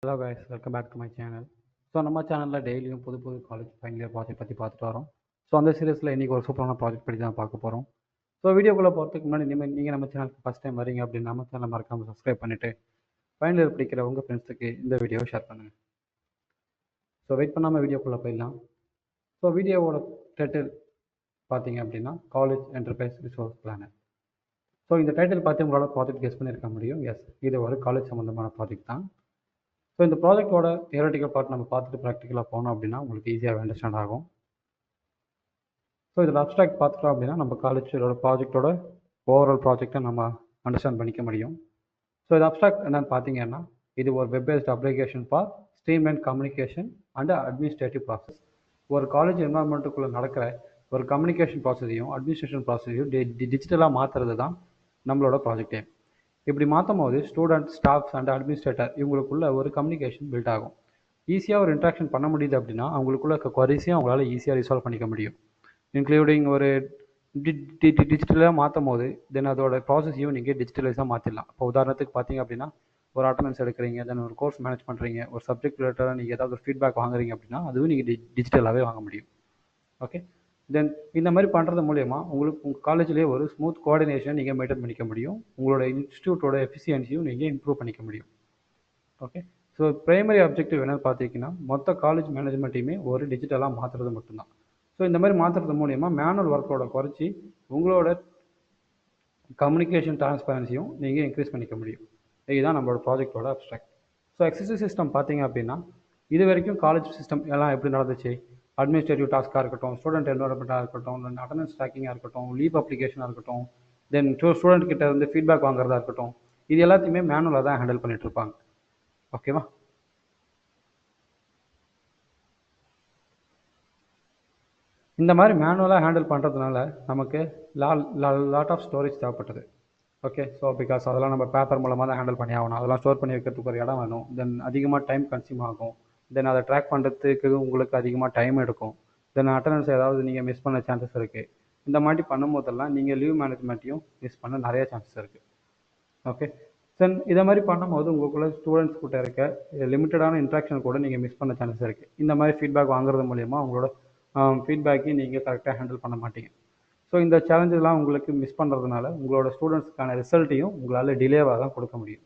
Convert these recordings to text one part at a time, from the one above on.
Hello guys, welcome back to my channel. So நம்ம சேனலில் டெய்லியும் புது புது காலேஜ் ஃபைனல் இயர் ப்ராஜெக்ட் பற்றி பார்த்துட்டு வரோம். ஸோ அந்த சீரியஸில் இன்றைக்கி ஒரு சூப்பரான ப்ராஜெக்ட் பற்றி தான் பார்க்க போகிறோம். ஸோ வீடியோக்குள்ளே போகிறதுக்கு முன்னாடி நீங்கள் நம்ம சேனலுக்கு ஃபஸ்ட் டைம் வரீங்க அப்படின்னு நம்ம சேனலை மறக்காமல் சப்ஸ்கிரைப் பண்ணிவிட்டு ஃபைனல் இயர் படிக்கிற உங்கள் ஃப்ரெண்ட்ஸுக்கு இந்த வீடியோவை ஷேர் பண்ணுங்கள். ஸோ வெயிட் பண்ணாமல் வீடியோக்குள்ளே போயிடலாம். ஸோ வீடியோவோட டைட்டில் பார்த்தீங்க அப்படின்னா college enterprise resource planar. So இந்த டைட்டில் பார்த்து உங்களால் ப்ராஜெக்ட் கெஸ் பண்ணியிருக்க முடியும். எஸ், இது ஒரு காலேஜ் சம்மந்தமான ப்ராஜெக்ட் தான். ஸோ இந்த ப்ராஜெக்டோட தியரட்டிக்கல் பார்ட் நம்ம பார்த்துட்டு ப்ராக்டிக்கலாக போனோம் அப்படின்னா உங்களுக்கு ஈஸியாக அண்டர்ஸ்டாண்ட் ஆகும். ஸோ இதில் அப்ஸ்ட்ராக்ட் பார்த்துட்டோம் அப்படின்னா நம்ம காலேஜோட ப்ராஜெக்டோட ஓவரால் ப்ராஜெக்டை நம்ம அண்டர்ஸ்டாண்ட் பண்ணிக்க முடியும். ஸோ இது அப்ஸ்ட்ராக்ட் என்னன்னு பார்த்தீங்கன்னா, இது ஒரு web based application for streamline communication and administrative process. ஒரு காலேஜ் என்வாரன்மெண்ட்டுக்குள்ளே நடக்கிற ஒரு கம்யூனிகேஷன் ப்ராசஸையும் அட்மினிஸ்ட்ரேஷன் ப்ராசஸையும் டிஜிட்டலாக மாற்றுறது தான் நம்மளோட ப்ராஜெக்டே. இப்படி மாற்றும் போது ஸ்டூடெண்ட், ஸ்டாஃப்ஸ் அண்ட் அட்மினிஸ்ட்ரேட்டர் இவங்களுக்குள்ள ஒரு கம்யூனிகேஷன் பில்ட் ஆகும். ஈஸியாக ஒரு இன்ட்ராக்ஷன் பண்ண முடியுது அப்படின்னா அவங்களுக்குள்ள குவரிஸையும் அவங்களால ஈஸியாக ரிசால்வ் பண்ணிக்க முடியும். இன்க்ளூடிங் ஒரு டிஜிட்டலாக மாற்றும் போது தென் அதோட ப்ராசஸையும் நீங்கள் டிஜிட்டலைஸாக மாற்றிடலாம். இப்போ உதாரணத்துக்கு பார்த்தீங்க அப்படின்னா, ஒரு அட்டண்டன்ஸ் எடுக்கிறீங்க, தென் ஒரு கோர்ஸ் மேனேஜ் பண்ணுறீங்க, ஒரு சப்ஜெக்ட் ரிலேட்டடாக நீங்கள் ஏதாவது ஒரு ஃபீட்பேக் வாங்குறீங்க அப்படின்னா அதுவும் நீங்கள் டிஜிட்டலாகவே வாங்க முடியும். ஓகே, தென் இந்த மாதிரி பண்ணுறது மூலயமா உங்களுக்கு உங்கள் காலேஜ்லேயே ஒரு ஸ்மூத் கோஆர்டினேஷன் நீங்கள் மெயின்டைன் பண்ணிக்க முடியும். உங்களோட இன்ஸ்டியூட்டோட எஃபிஷியன்சியும் நீங்கள் இம்ப்ரூவ் பண்ணிக்க முடியும். ஓகே, ஸோ பிரைமரி அப்ஜெக்டிவ் என்னன்னு பார்த்தீங்கன்னா மொத்த காலேஜ் மேனேஜ்மெண்ட்டையுமே ஒரு டிஜிட்டலாக மாற்றுறது மட்டும்தான். ஸோ இந்த மாதிரி மாற்றுறது மூலயமா மேனுவல் ஒர்க்கோட குறைச்சி உங்களோட கம்யூனிகேஷன் டிரான்ஸ்பரன்சியும் நீங்கள் இன்க்ரீஸ் பண்ணிக்க முடியும். இதுதான் நம்மளோட ப்ராஜெக்டோட அப்ஸ்ட்ராக்ட். ஸோ எக்ஸசைஸ் சிஸ்டம் பார்த்தீங்க அப்படின்னா, இது வரைக்கும் காலேஜ் சிஸ்டம் எல்லாம் எப்படி நடந்துச்சு, அட்மினிஸ்ட்ரேட்டிவ் டாஸ்க்காக இருக்கட்டும், ஸ்டூடெண்ட் என்வரன்மெண்ட்டாக இருக்கட்டும், தென் அட்டண்டன்ஸ் ட்ராக்கிங்காக இருக்கட்டும், லீவ் அப்ளிகேஷனாக இருக்கட்டும், தென் ஸ்டூடெண்ட் கிட்ட இருந்து ஃபீட்பேக் வாங்குறதா இருக்கட்டும், இது எல்லாத்தையுமே மேனுவலாக தான் ஹேண்டில் பண்ணிட்டு இருப்பாங்க. ஓகேவா? இந்த மாதிரி மேனுவலாக ஹேண்டில் பண்ணுறதுனால நமக்கு லாட் ஆஃப் ஸ்டோரேஜ் தேவைப்பட்டது. ஓகே, ஸோ பிகாஸ் அதெல்லாம் நம்ம பேப்பர் மூலமாக தான் ஹேண்டில் பண்ணி ஆகணும். அதெல்லாம் ஸ்டோர் பண்ணி வைக்கிறதுக்கு ஒரு இடம் வேணும். தென் அதிகமாக டைம் கன்சியூம் ஆகும். தென் அதை ட்ராக் பண்ணுறதுக்கு உங்களுக்கு அதிகமாக டைம் எடுக்கும். தென் அட்டண்டன்ஸ் ஏதாவது நீங்கள் மிஸ் பண்ண சான்சஸ் இருக்குது. இந்த மாதிரி பண்ணும்போதெல்லாம் நீங்கள் லீவ் மேனேஜ்மெண்ட்டையும் மிஸ் பண்ண நிறைய சான்சஸ் இருக்குது. ஓகே, தென் இதை மாதிரி பண்ணும்போது உங்களுக்குள்ள ஸ்டூடெண்ட்ஸ் கிட்ட இருக்க லிமிட்டடான இன்ட்ராக்ஷன் கூட நீங்கள் மிஸ் பண்ண சான்சஸ் இருக்குது. இந்த மாதிரி ஃபீட்பேக் வாங்குறது மூலயமா உங்களோட ஃபீட்பேக்கையும் நீங்கள் கரெக்டாக ஹேண்டில் பண்ண மாட்டீங்க. ஸோ இந்த சேலஞ்செலாம் உங்களுக்கு மிஸ் பண்ணுறதுனால உங்களோட ஸ்டூடெண்ட்ஸ்க்கான ரிசல்ட்டையும் உங்களால் டிலேவாக தான் கொடுக்க முடியும்.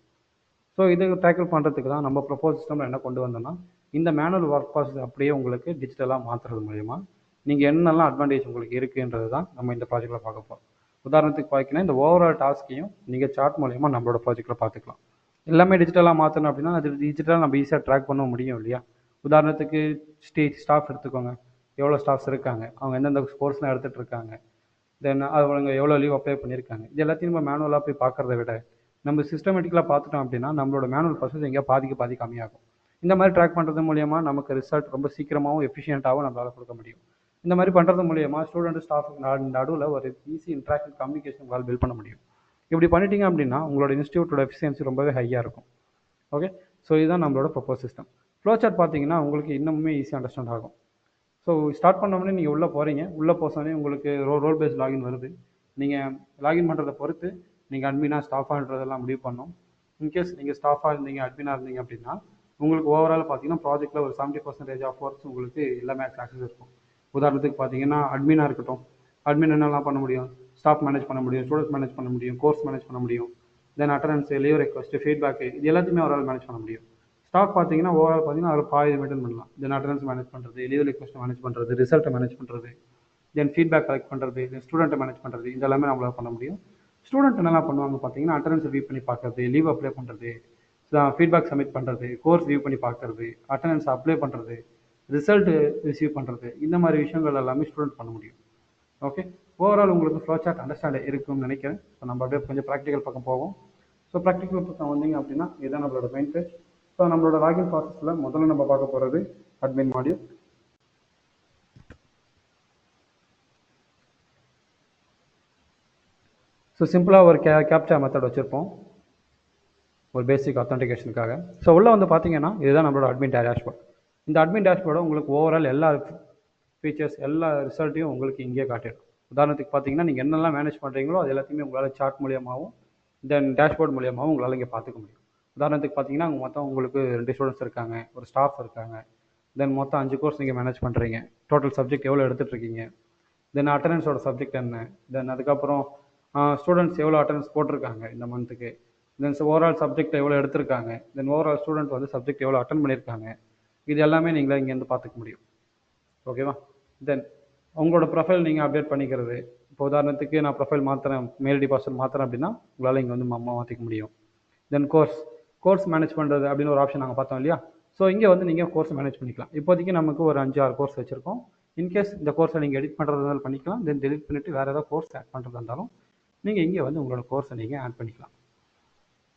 ஸோ இது டேக்கிள் பண்ணுறதுக்கு தான் நம்ம ப்ரொபோஸ் சிஸ்டமில் என்ன கொண்டு வந்தோம்னா, இந்த மேனுவல் ஒர்க் ப்ராசஸ் அப்படியே உங்களுக்கு டிஜிட்டலாக மாற்றுறது மூலயமா நீங்கள் என்னெல்லாம் அட்வான்டேஜ் உங்களுக்கு இருக்குன்றது தான் நம்ம இந்த ப்ராஜெக்டில் பார்க்க போகிறோம். உதாரணத்துக்கு பார்த்தீங்கன்னா, இந்த ஓவரால் டாஸ்க்கையும் நீங்கள் சார்ட் மூலயமா நம்மளோட ப்ராஜெக்டில் பார்த்துக்கலாம். எல்லாமே டிஜிட்டலாக மாற்றணும் அப்படின்னா அது டிஜிட்டலாக நம்ம ஈஸியாக ட்ராக் பண்ண முடியும் இல்லையா? உதாரணத்துக்கு ஸ்டாஃப் எடுத்துக்கோங்க. எவ்வளோ ஸ்டாஃப்ஸ் இருக்காங்க, அவங்க எந்தெந்த கோர்ஸ்லாம் எடுத்துகிட்டு இருக்காங்க, தென் அவங்க எவ்வளோ லீவ் அப்ளை பண்ணியிருக்காங்க, இது எல்லாத்தையும் நம்ம மேனுவலாக போய் பார்க்குறத விட நம்ம சிஸ்டமேட்டிக்கலாக பார்த்துட்டோம் அப்படின்னா நம்மளோட மேனுவல் ப்ராசஸ் எங்கேயா பாதி கம்மியாகும். இந்த மாதிரி ட்ராக் பண்ணுறது மூலியமாக நமக்கு ரிசல்ட் ரொம்ப சீக்கிரமாகவும் எஃபிஷியண்ட்டாகவும் நம்மளால் கொடுக்க முடியும். இந்த மாதிரி பண்ணுறது மூலியமாக ஸ்டூடெண்ட், ஸ்டாஃப் நடுவில் ஒரு ஈஸி இன்ட்ராக்ஷன் கம்யூனிகேஷன் உங்களால் பில்ட் பண்ண முடியும். இப்படி பண்ணிட்டீங்க அப்படின்னா உங்களோட இன்ஸ்டியூட்டோட எஃபிஷியன்சி ரொம்பவே ஹையாக இருக்கும். ஓகே, ஸோ இதுதான் நம்மளோட ப்ரொபோஸ் சிஸ்டம். ஃப்ளோ சார்ட் பார்த்தீங்கன்னா உங்களுக்கு இன்னுமே ஈஸியாக அண்டர்ஸ்டாண்ட் ஆகும். ஸோ ஸ்டார்ட் பண்ணோடனே நீங்கள் உள்ளே போகிறீங்க. உள்ளே போசோடனே உங்களுக்கு ரோல் பேஸ்ட் லாகின் வருது. நீங்கள் லாகின் பண்ணுறதை பொறுத்து நீங்கள் அட்மினாக ஸ்டாஃபாகன்றதெல்லாம் முடிவு பண்ணணும். இன்கேஸ் நீங்கள் ஸ்டாஃபாக இருந்தீங்க, அட்மினாக இருந்தீங்க அப்படின்னா உங்களுக்கு ஓவரால் பார்த்தீங்கன்னா ப்ராஜெக்ட்டில் ஒரு 70% ஆஃப் ஒர்க்ஸ் உங்களுக்கு எல்லாமே ஆக்சஸ் இருக்கும். உதாரணத்துக்கு பார்த்தீங்கன்னா அட்மினாக இருக்கட்டும், அட்மின் என்னெல்லாம் பண்ண முடியும், ஸ்டாஃப் மேனேஜ் பண்ண முடியும், ஸ்டூடெண்ட்ஸ் மேனேஜ் பண்ண முடியும், கோர்ஸ் மேனேஜ் பண்ண முடியும், தென் அட்டண்டன்ஸ், லீவ் ரெக்வஸ்ட்டு, ஃபீட்பேக்கு, இது எல்லாத்தையுமே அவரால் மேனேஜ் பண்ண முடியும். ஸ்டாஃப் பார்த்தீங்கன்னா ஓவரால் பார்த்தீங்கன்னா அதில் பாதி மெயின்டைன் பண்ணலாம். தென் அட்டண்டன்ஸ் மேனேஜ் பண்ணுறது, லீவ் ரிக்வஸ்ட்டை மேனேஜ் பண்ணுறது, ரிசல்ட்டை மேனேஜ் பண்ணுறது, தென் ஃபீட்பேக் கலெக்ட் பண்ணுறது, தென் ஸ்டூடெண்ட்டை மேனேஜ் பண்ணுறது, இது எல்லாமே நம்மளால் பண்ண முடியும். ஸ்டூடெண்ட் என்னெல்லாம் பண்ணுவாங்க பார்த்தீங்கன்னா, அட்டண்டன்ஸ் வியூ பண்ணி பார்க்குறது, லீவ் அப்ளை பண்ணுறது, ஃபீட்பேக் சப்மிட் பண்ணுறது, கோர்ஸ் வியூ பண்ணி பார்க்குறது, அட்டண்டன்ஸ் அப்ளை பண்ணுறது, ரிசல்ட் ரிசீவ் பண்ணுறது, இந்த மாதிரி விஷயங்கள் எல்லாமே ஸ்டூடெண்ட் பண்ண முடியும். ஓகே, ஓவரால் உங்களுக்கு ஃப்ளோ சார்ட் அண்டர்ஸ்டாண்ட் இருக்கும்னு நினைக்கிறேன். ஸோ நம்ம அப்படியே கொஞ்சம் ப்ராக்டிக்கல் பக்கம் போவோம். ஸோ ப்ராக்டிக்கல் பக்கம் வந்தீங்க அப்படின்னா இதுதான் நம்மளோட மெயின் பேஜ். ஸோ நம்மளோட லாகின் ப்ராசஸில் முதல்ல நம்ம பார்க்க போகிறது அட்மின் மாடியூல். ஸோ சிம்பிளாக ஒரு கேப்சா மெத்தட் வச்சுருப்போம் ஒரு பேசிக் அத்தன்டிகேஷனுக்காக. ஸோ உள்ளே வந்து பார்த்தீங்கன்னா இதுதான் நம்மளோட அட்மின் டேஷ்போர்ட். இந்த அட்மின் டேஷ்போர்டை உங்களுக்கு ஓவரால் எல்லா ஃபீச்சர்ஸ், எல்லா ரிசல்ட்டையும் உங்களுக்கு இங்கேயே காட்டிடும். உதாரணத்துக்கு பார்த்தீங்கன்னா நீங்கள் என்னெல்லாம் மேனேஜ் பண்ணுறீங்களோ அது எல்லாத்தையுமே உங்களால் சார்ட் மூலியமாகவும் தென் டேஷ்போர்ட் மூலியமாகவும் உங்களால் இங்கே பார்த்துக்க முடியும். உதாரணத்துக்கு பார்த்தீங்கன்னா மொத்தம் உங்களுக்கு 2 ஸ்டூடெண்ட்ஸ் இருக்காங்க, ஒரு ஸ்டாஃப் இருக்காங்க. தென் மொத்தம் 5 கோர்ஸ் நீங்கள் மேனேஜ் பண்ணுறீங்க. டோட்டல் சப்ஜெக்ட் எவ்வளோ எடுத்துகிட்ருக்கீங்க, தென் அட்டண்டன்ஸோட சப்ஜெக்ட் என்ன, தென் அதுக்கப்புறம் ஸ்டூடெண்ட்ஸ் எவ்வளோ அட்டண்டன்ஸ் போட்டிருக்காங்க இந்த மந்த்துக்கு, தென் ஓவரால் சப்ஜெக்ட் எவ்வளோ எடுத்திருக்காங்க, தென் ஓவரால் ஸ்டூடெண்ட் வந்து சப்ஜெக்ட் எவ்வளோ அட்டன் பண்ணியிருக்காங்க, இது எல்லாமே நீங்களே இங்கேருந்து பார்த்துக்க முடியும். ஓகேவா? தென் உங்களோட ப்ரொஃபைல் நீங்கள் அப்டேட் பண்ணிக்கிறது. இப்போ உதாரணத்துக்கு நான் ப்ரொஃபைல் மாற்றுறேன், மெயில் டிபாசிட் மாற்றுறேன் அப்படின்னா உங்களால் இங்கே வந்து மாற்றிக்க முடியும். தென் கோர்ஸ் மேனேஜ் பண்ணுறது அப்படின்னு ஒரு ஆப்ஷன் நாங்கள் பார்த்தோம் இல்லையா? ஸோ இங்கே வந்து நீங்கள் கோர்ஸ் மேனேஜ் பண்ணிக்கலாம். இப்போதைக்கு நமக்கு ஒரு 5-6 கோர்ஸ் வச்சுருக்கோம். இன்கேஸ் இந்த கோர்ஸை நீங்கள் எடிட் பண்ணுறது இருந்தாலும் பண்ணிக்கலாம். தென் டெலிட் பண்ணிவிட்டு வேறு ஏதாவது கோர்ஸ் ஆட் பண்ணுறதா இருந்தாலும் நீங்கள் இங்கே வந்து உங்களோட கோர்ஸை நீங்கள் ஆட் பண்ணிக்கலாம்.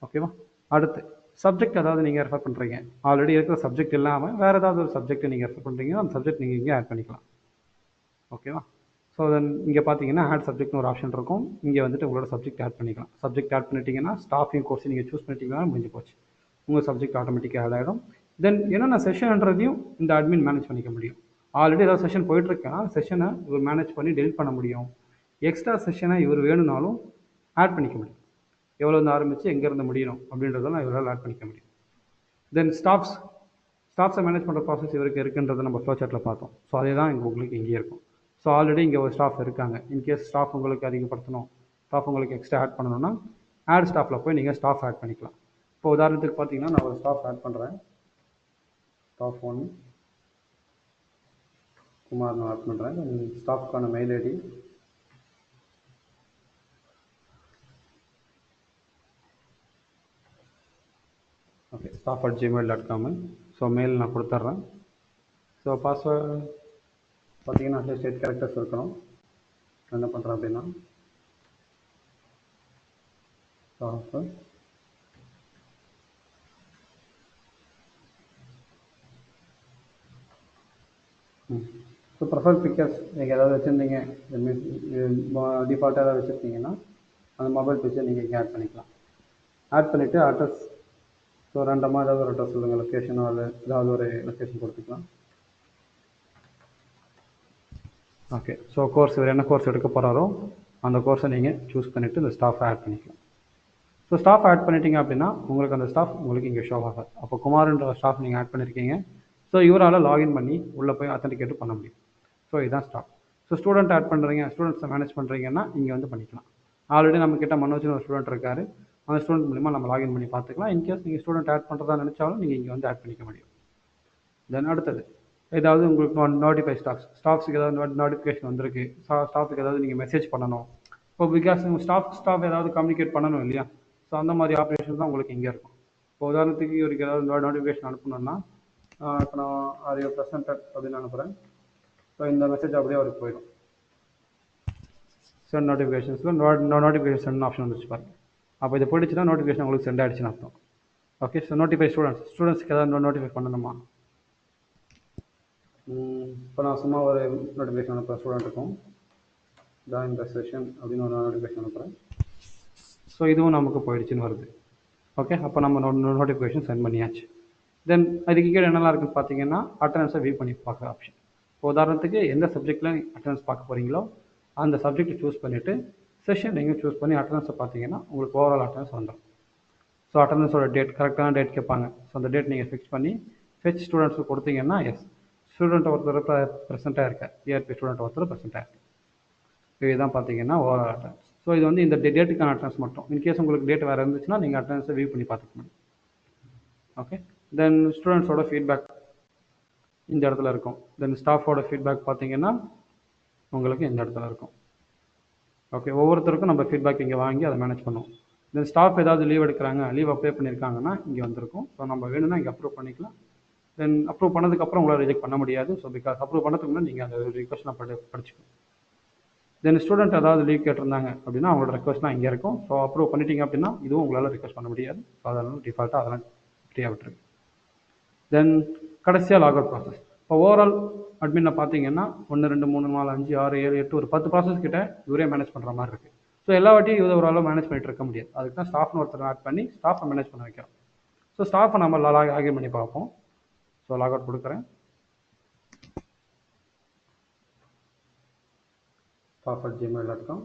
ஓகேவா? அடுத்து சப்ஜெக்ட் ஏதாவது நீங்கள் ரெஃபர் பண்ணுறீங்க, ஆல்ரெடி இருக்கிற சப்ஜெக்ட் இல்லாமல் வேறு ஏதாவது ஒரு சப்ஜெக்ட் நீங்கள் ரெஃபர் பண்ணுறீங்கன்னா அந்த சப்ஜெக்ட் நீங்கள் இங்கே ஆட் பண்ணிக்கலாம். ஓகேவா? ஸோ தென் இங்கே பார்த்தீங்கன்னா ஆட் சப்ஜெக்ட்னு ஒரு ஆப்ஷன் இருக்கும். இங்கே வந்துட்டு உங்களோட சப்ஜெக்ட் ஆட் பண்ணிக்கலாம். சப்ஜெக்ட் ஆட் பண்ணிட்டீங்கன்னா ஸ்டாஃபையும் கோர்ஸையும் நீங்கள் சூஸ் பண்ணிட்டீங்கன்னா முடிஞ்சு போச்சு. உங்கள் சப்ஜெக்ட் ஆட்டோமேட்டிக்காக ஆட் ஆகிடும். தென் என்னென்ன செஷன்ன்றதையும் இந்த அட்மின் மேனேஜ் பண்ணிக்க முடியும். ஆல்ரெடி ஏதாவது செஷன் போயிட்டுருக்கேன்னா செஷனை இவர் மேனேஜ் பண்ணி டெலிட் பண்ண முடியும். எக்ஸ்ட்ரா செஷனை இவர் வேணும்னாலும் ஆட் பண்ணிக்க முடியும். எவ்வளோருந்து ஆரம்பித்து எங்கேருந்து முடியணும் அப்படின்றதெல்லாம் இவரால் ஆட் பண்ணிக்க முடியும். தென் ஸ்டாஃப்ஸை மேனேஜ் பண்ணுற ப்ராசஸ் இவருக்கு இருக்குன்றதை நம்ம ஃப்ளோ சார்ட்டில் பார்த்தோம். ஸோ அதே தான் உங்களுக்கு இங்கே இருக்கும். ஸோ ஆல்ரெடி இங்கே ஒரு ஸ்டாஃப் இருக்காங்க. இன்கேஸ் ஸ்டாஃப் உங்களுக்கு அதிகப்படுத்தணும், ஸ்டாஃப் உங்களுக்கு எக்ஸ்ட்ரா ஆட் பண்ணணும்னா ஆட் ஸ்டாஃபில் போய் நீங்கள் ஸ்டாஃப் ஆட் பண்ணிக்கலாம். இப்போ உதாரணத்துக்கு பார்த்தீங்கன்னா நான் ஒரு ஸ்டாஃப் ஆட் பண்ணுறேன். ஸ்டாஃப் 1 குமார் நான் ஆட் பண்ணுறேன். ஸ்டாஃப்க்கான mail ID okay staff@gmail.com. So mail நான் கொடுத்துட்றேன். ஸோ பாஸ்வேர்டு பார்த்தீங்கன்னா அட்லீஸ்ட் 8 கேரக்டர்ஸ் இருக்கணும். என்ன பண்ணுறேன் அப்படின்னா ஸ்டாஃப் ஸோ ப்ரொஃபைல் பிக்சர்ஸ் நீங்கள் ஏதாவது வச்சுருந்தீங்க, மீன்ஸ் டிஃபால்ட்டாக ஏதாவது வச்சுருந்தீங்கன்னா அந்த மொபைல் பிக்சர் நீங்கள் இங்கே ஆட் பண்ணிக்கலாம். ஆட் பண்ணிவிட்டு அட்ரஸ், ஸோ ரெண்டமாக ஏதாவது ஒரு அட்ரஸ் சொல்லுங்கள், லொக்கேஷனோ அது ஏதாவது ஒரு லொக்கேஷன் கொடுத்துக்கலாம். ஓகே, ஸோ கோர்ஸ் இவர் என்ன கோர்ஸ் எடுக்க போகிறாரோ அந்த கோர்ஸை நீங்கள் சூஸ் பண்ணிவிட்டு இந்த ஸ்டாஃபை ஆட் பண்ணிக்கலாம். ஸோ ஸ்டாஃப் ஆட் பண்ணிட்டீங்க அப்படின்னா உங்களுக்கு அந்த ஸ்டாஃப் உங்களுக்கு இங்கே ஷோ ஆகாது. அப்போ குமார்ன்ற ஸ்டாஃப் நீங்கள் ஆட் பண்ணியிருக்கீங்க. ஸோ இவரால் லாகின் பண்ணி உள்ளே போய் அத்தன்டிகேட் பண்ண முடியும். ஸோ இதுதான் ஸ்டாஃப். ஸோ ஸ்டூடெண்ட் ஆட் பண்ணுறீங்க, ஸ்டூடெண்ட்ஸை மேனேஜ் பண்ணுறீங்கன்னா இங்கே வந்து பண்ணிக்கலாம். ஆல்ரெடி நம்மக்கிட்ட மனோஜ்னு ஒரு ஸ்டூடெண்ட் இருக்கார். அந்த ஸ்டூடெண்ட் மூலிமா நம்ம லாகின் பண்ணி பார்த்துக்கலாம். இன்கேஸ் நீங்கள் ஸ்டூடெண்ட் ஆட் பண்ணுறதா நினச்சாலும் நீங்கள் இங்கே வந்து ஆட் பண்ணிக்க முடியும். தென் அடுத்தது ஏதாவது உங்களுக்கு நோட்டிஃபை ஸ்டாஃப்ஸுக்கு ஏதாவது நோட்டிஃபிகேஷன் வந்திருக்கு, ஸ்டாஃபுக்கு ஏதாவது நீங்கள் மெசேஜ் பண்ணணும். இப்போ பிகாஸ் ஸ்டாஃப் ஏதாவது கம்யூனிகேட் பண்ணணும் இல்லையா? ஸோ அந்த மாதிரி ஆப்ரேஷன் தான் உங்களுக்கு இங்கே இருக்கும். இப்போ உதாரணத்துக்கு இவருக்கு ஏதாவது நோட்டிஃபிகேஷன் அனுப்பணும்னா இப்போ நான் ஆர் யூ ப்ரெசன்டட் அப்படின்னு அனுப்புகிறேன். ஸோ இந்த மெசேஜ் அப்படியே அவருக்கு போயிடும். சென்ட் நோட்டிஃபிகேஷன்ஸில் நோட்டிஃபிகேஷன் சென்ட் ஆப்ஷன் வந்துச்சு பாருங்கள். அப்போ இது போயிடுச்சுன்னா நோட்டிஃபிகேஷன் உங்களுக்கு சென்ட் ஆகிடுச்சுன்னு அர்த்தம். ஓகே, ஸோ நோட்டிஃபை ஸ்டூடெண்ட்ஸ்க்கு ஏதாவது நோட்டிஃபை பண்ணணுமா? இப்போ நான் சும்மா ஒரு நோட்டிஃபிகேஷன் அனுப்புகிறேன் ஸ்டூடெண்ட்டுக்கும், ஜாயின் த செஷன் அப்படின்னு ஒரு நோட்டிஃபிகேஷன் அனுப்புகிறேன். ஸோ இதுவும் நமக்கு போயிடுச்சுன்னு வருது. ஓகே, அப்போ நம்ம நோட்டிஃபிகேஷன் சென்ட் பண்ணியாச்சு. தென் அதுக்கு கீழே என்னெல்லாம் இருக்குன்னு பார்த்தீங்கன்னா அட்டண்டன்ஸை வியூ பண்ணி பார்க்குற ஆப்ஷன். இப்போ உதாரணத்துக்கு எந்த சப்ஜெக்டில் அட்டண்டன்ஸ் பார்க்க போகிறீங்களோ அந்த சப்ஜெக்டை சூஸ் பண்ணிவிட்டு செஷன் நீங்கள் சூஸ் பண்ணி அட்டண்டன்ஸை பார்த்தீங்கன்னா உங்களுக்கு ஓவரால் அட்டண்டன்ஸ் வந்துடும். ஸோ அட்டண்டன்ஸோட டேட் கரெக்டான டேட் கேட்பாங்க. ஸோ அந்த டேட் நீங்கள் ஃபிக்ஸ் பண்ணி ஃபெச் ஸ்டூடெண்ட்ஸுக்கு கொடுத்தீங்கன்னா எஸ் ஸ்டூடெண்ட் ஒருத்தர் ப்ரெசென்ட்டாக இருக்கார், ஏஆர்பி ஸ்டூடெண்ட் ஒருத்தர் ப்ரெசென்ட்டாக இருக்குது. இதுதான் பார்த்தீங்கன்னா ஓவரால் அட்டண்டன்ஸ். ஸோ இது வந்து இந்த டேட்டுக்கான அட்டண்டன்ஸ் மட்டும். இன்கேஸ் உங்களுக்கு டேட் வேறு இருந்துச்சுன்னா நீங்கள் அட்டண்டன்ஸை வியூ பண்ணி பார்த்துக்க முடியும். ஓகே, தென் ஸ்டூடெண்ட்ஸோட ஃபீட்பேக் இந்த இடத்துல இருக்கும். தென் ஸ்டாஃபோட ஃபீட்பேக் பார்த்தீங்கன்னா உங்களுக்கு இந்த இடத்துல இருக்கும். ஓகே, ஒவ்வொருத்தருக்கும் நம்ம ஃபீட்பேக் இங்கே வாங்கி அதை மேனேஜ் பண்ணுவோம். தென் ஸ்டாஃப் ஏதாவது லீவ் எடுக்கிறாங்க, லீவ் அப்ளை பண்ணியிருக்காங்கன்னா இங்கே வந்திருக்கும். ஸோ நம்ம வேணும்னா இங்கே அப்ரூவ் பண்ணிக்கலாம். தென் அப்ரூவ் பண்ணதுக்கப்புறம் உங்களால் ரிஜெக்ட் பண்ண முடியாது. ஸோ பிகாஸ் அப்ரூவ் பண்ணதுக்கு முன்னாடி நீங்கள் அந்த ரிக்வஸ்ட்லாம் படிச்சுக்கணும். தென் ஸ்டூடெண்ட் ஏதாவது லீவ் கேட்டிருந்தாங்க அப்படின்னா அவங்களோட ரெக்வஸ்ட்லாம் இங்கே இருக்கும். ஸோ அப்ரூவ் பண்ணிட்டீங்க அப்படின்னா இதுவும் உங்களால் ரிக்வஸ்ட் பண்ண முடியாது. ஸோ அதனால டிஃபால்ட்டாக அதெல்லாம் ஃப்ரீயாக விட்டுருக்கு. தென் கடைசியாக லாக் அவுட் ப்ராசஸ். இப்போ ஓவரால் அட்மினில் பார்த்தீங்கன்னா 1 2 3 4 5 6 7 8 ஒரு 10 ப்ராசஸ் கிட்ட இவரே மேனேஜ் பண்ணுற மாதிரி இருக்குது. ஸோ எல்லா வாட்டியும் இது ஒரு அளவு மேனேஜ் பண்ணிட்டு இருக்க முடியாது. அதுக்கு தான் ஸ்டாஃப்னு ஒருத்தர் ஆட் பண்ணி ஸ்டாஃபை மேனேஜ் பண்ண வைக்கிறோம். ஸோ ஸ்டாஃபை நம்ம லாகின் பண்ணி பார்ப்போம். ஸோ லாக் அவுட் கொடுக்குறேன். staff@gmail.com.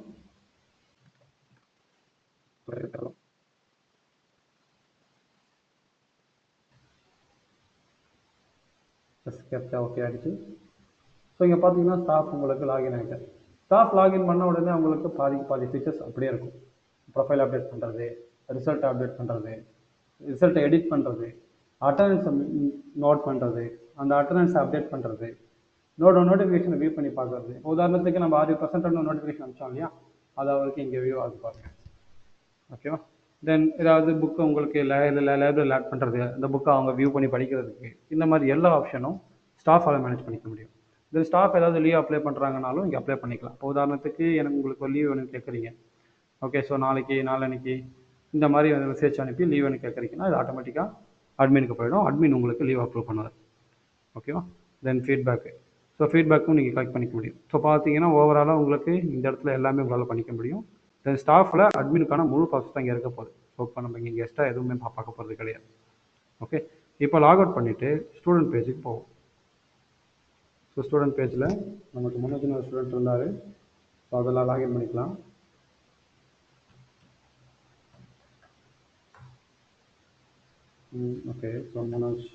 கேப்ச்சா ஓகே ஆகிடுச்சு. ஸோ இங்கே பார்த்தீங்கன்னா ஸ்டாஃப் உங்களுக்கு லாகின் ஆகிட்டு, ஸ்டாஃப் லாகின் பண்ண உடனே உங்களுக்கு பாதி ஃபீச்சர்ஸ் அப்படியே இருக்கும். ப்ரொஃபைல் அப்டேட் பண்ணுறது, ரிசல்ட் அப்டேட் பண்ணுறது, ரிசல்ட்டை எடிட் பண்ணுறது, அட்டண்டன்ஸை நோட் பண்ணுறது, அந்த அட்டண்டன்ஸை அப்டேட் பண்ணுறது, நோட்டிஃபிகேஷனை வியூ பண்ணி பார்க்குறது. உதாரணத்துக்கு நம்ம 6% நோட்டிஃபிகேஷன் அனுப்பிச்சோம் இல்லையா, அது அவருக்கு இங்கே வியூ ஆகுது பாருங்க. ஓகேவா? தென் ஏதாவது புக்கு உங்களுக்கு லைப்ரரியில் ஆட் பண்ணுறது, அந்த புக்கை அவங்க வியூ பண்ணி படிக்கிறதுக்கு, இந்த மாதிரி எல்லா ஆப்ஷனும் ஸ்டாஃபால் மேனேஜ் பண்ணிக்க முடியும். தென் ஸ்டாஃப் ஏதாவது லீவ் அப்ளை பண்ணுறாங்கனாலும் இங்கே அப்ளை பண்ணிக்கலாம். இப்போ உதாரணத்துக்கு உங்களுக்கு ஒரு லீவ் வேணும்னு கேட்குறீங்க. ஓகே, ஸோ நாளைக்கு நாளன்னைக்கு இந்த மாதிரி மெசேஜ் அனுப்பி லீவ் வேணும் கேட்குறீங்கன்னா அது ஆட்டோமேட்டிக்காக அட்மினுக்கு போயிடும். அட்மின் உங்களுக்கு லீவ் அப்ரூவ் பண்ணுவார். ஓகேவா? தென் ஃபீட்பேக்கு. ஸோ ஃபீட்பேக்கும் நீங்கள் கலெக்ட் பண்ணிக்க முடியும். ஸோ பார்த்தீங்கன்னா ஓவராலாக உங்களுக்கு இந்த இடத்துல எல்லாமே உங்களால் பண்ணிக்க முடியும். தென் ஸ்டாஃபில் அட்மினுக்கான முழு ப்ராசஸ் தான் இங்கே இருக்க போகுது. ஸோ இப்போ நம்ம இங்கே எக்ஸ்ட்ரா எதுவுமே பார்க்க போகிறது கிடையாது. ஓகே, இப்போ லாக் அவுட் பண்ணிவிட்டு ஸ்டூடெண்ட் பேஜுக்கு போவோம். ஸோ ஸ்டூடெண்ட் பேஜில் நமக்கு முன்னாடி ஒரு ஸ்டூடெண்ட் இருந்தார். ஸோ அதெல்லாம் லாகின் பண்ணிக்கலாம். Okay, so Manoj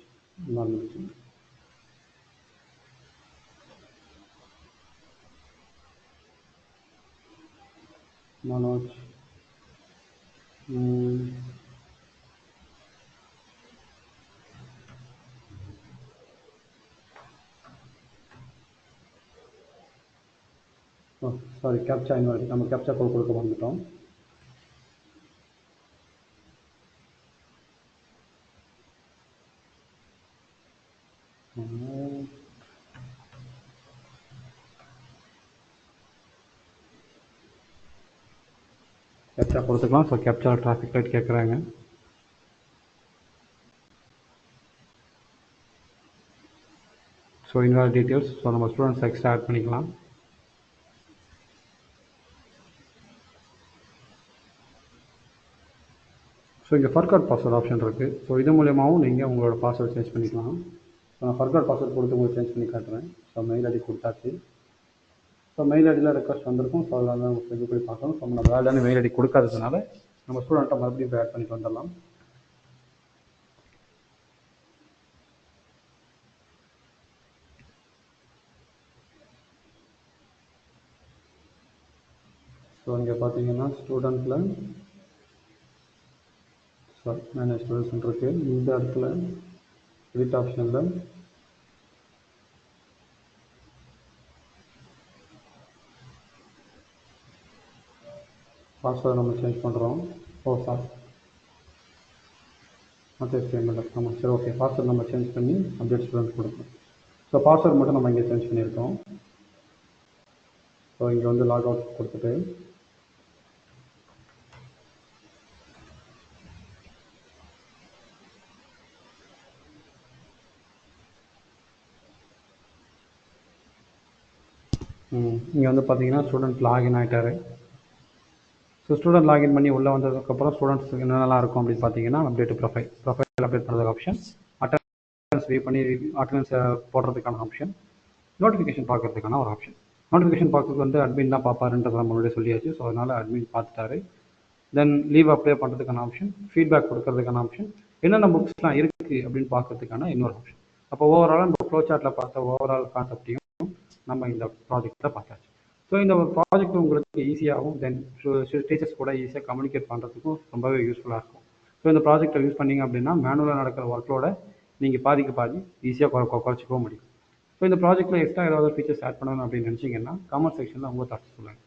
sorry, captcha இன்னொரு நம்ம கேப்ச்சா கோட் கொடுக்க வந்துட்டோம். கேப்ச்சா கொடுத்துக்கலாம். ஸோ கேப்ச்சா டிராஃபிக் லைட் கேட்குறாங்க. So involve details. ஸோ நம்ம ஸ்டூடெண்ட்ஸ் எக்ஸ்ட்ரா ஆட் பண்ணிக்கலாம். ஸோ இங்கே ஃபர்காட் பாஸ்வேர்ட் ஆப்ஷன் இருக்குது. ஸோ இது மூலியமாகவும் நீங்கள் உங்களோட பாஸ்வேர்ட் சேஞ்ச் பண்ணிக்கலாம். ஸோ நான் ஃபர்காட் பாஸ்வேர்ட் கொடுத்து உங்களுக்கு சேஞ்ச் பண்ணி காட்டுறேன். ஸோ மெயில் ஐடி கொடுத்தாச்சு. ஸோ மெயில் ஐடியில் ரெக்வஸ்ட் வந்திருக்கும். ஸோ அதில் நம்ம செஞ்சு போய் பார்க்கணும். ஸோ நம்ம வேலையான மெயில் ஐடி கொடுக்காததுனால நம்ம ஸ்டூடெண்ட்டை மறுபடியும் ஆட் பண்ணிட்டு வந்துடலாம். ஸோ இங்கே பார்த்தீங்கன்னா ஸ்டூடெண்ட்டில் மேனேஜ் ஸ்டூடெண்ட்ஸ் இருக்குது. இந்த இடத்துல எடிட் ஆப்ஷனில் பாஸ்வேர்டு நம்ம சேஞ்ச் பண்ணுறோம். சாரி, ஆமாம், சரி, ஓகே. பாஸ்வேர்டு நம்ம சேஞ்ச் பண்ணி அப்டேட் ஸ்டூடெண்ட் கொடுக்கணும். ஸோ பாஸ்வேர்டு மட்டும் நம்ம இங்கே சேஞ்ச் பண்ணியிருக்கோம். ஸோ இங்கே வந்து லாக் அவுட் கொடுத்துட்டு இங்கே வந்து பார்த்தீங்கன்னா ஸ்டூடெண்ட் லாகின் ஆகிட்டார். ஸோ ஸ்டூடெண்ட் லாகின் பண்ணி உள்ளே வந்ததுக்கப்புறம் ஸ்டூடெண்ட்ஸுக்கு என்னென்னலாம் இருக்கும் அப்படின்னு பார்த்தீங்கன்னா அப்டேட் ப்ரொஃபைல் அப்டேட் பண்ணுறதுக்கு ஆப்ஷன், அட்டண்டன்ஸ் வியூ பண்ணி அட்டண்டன்ஸை போடுறதுக்கான ஆப்ஷன், நோட்டிஃபிகேஷன் பார்க்கறதுக்கான ஒரு ஆப்ஷன். நோட்டிஃபிகேஷன் பார்க்கறது வந்து அட்மின் தான் பார்ப்பாருன்றதை நம்ம முன்னாடியே சொல்லியாச்சு. ஸோ அதனால் அட்மின் பார்த்துட்டாரு. தென் லீவ் அப்ளை பண்ணுறதுக்கான ஆப்ஷன், ஃபீட்பேக் கொடுக்கறதுக்கான ஆப்ஷன், என்னென்ன புக்ஸ்லாம் இருக்குது அப்படின்னு பார்க்கறதுக்கான இன்னொரு ஆப்ஷன். அப்போ ஓவராலாக நம்ம ஃப்ளோ சார்ட்டில் பார்த்த ஓவரால் கான்செப்டையும் நம்ம இந்த ப்ராஜெக்டில் பார்த்தாச்சு. ஸோ இந்த ப்ராஜெக்ட் உங்களுக்கு ஈஸியாகவும் தென் டீச்சர்ஸ் கூட ஈஸியாக கம்யூனிகேட் பண்ணுறதுக்கும் ரொம்பவே யூஸ்ஃபுல்லாக இருக்கும். ஸோ இந்த ப்ராஜெக்டை யூஸ் பண்ணிங்க அப்படின்னா மேனுவலாக நடக்கிற ஒர்க்லோட நீங்கள் பாதிக்கு பாதி ஈஸியாக குறைச்சிக்கவும் முடியும். ஸோ இந்த ப்ராஜெக்ட்டில் எக்ஸ்ட்ரா ஏதாவது ஃபீச்சர்ஸ் ஆட் பண்ணணும் அப்படின்னு நினச்சிங்கன்னா கமெண்ட் செக்ஷனில் உங்கள் தாட்ஸ் சொல்லுங்கள்.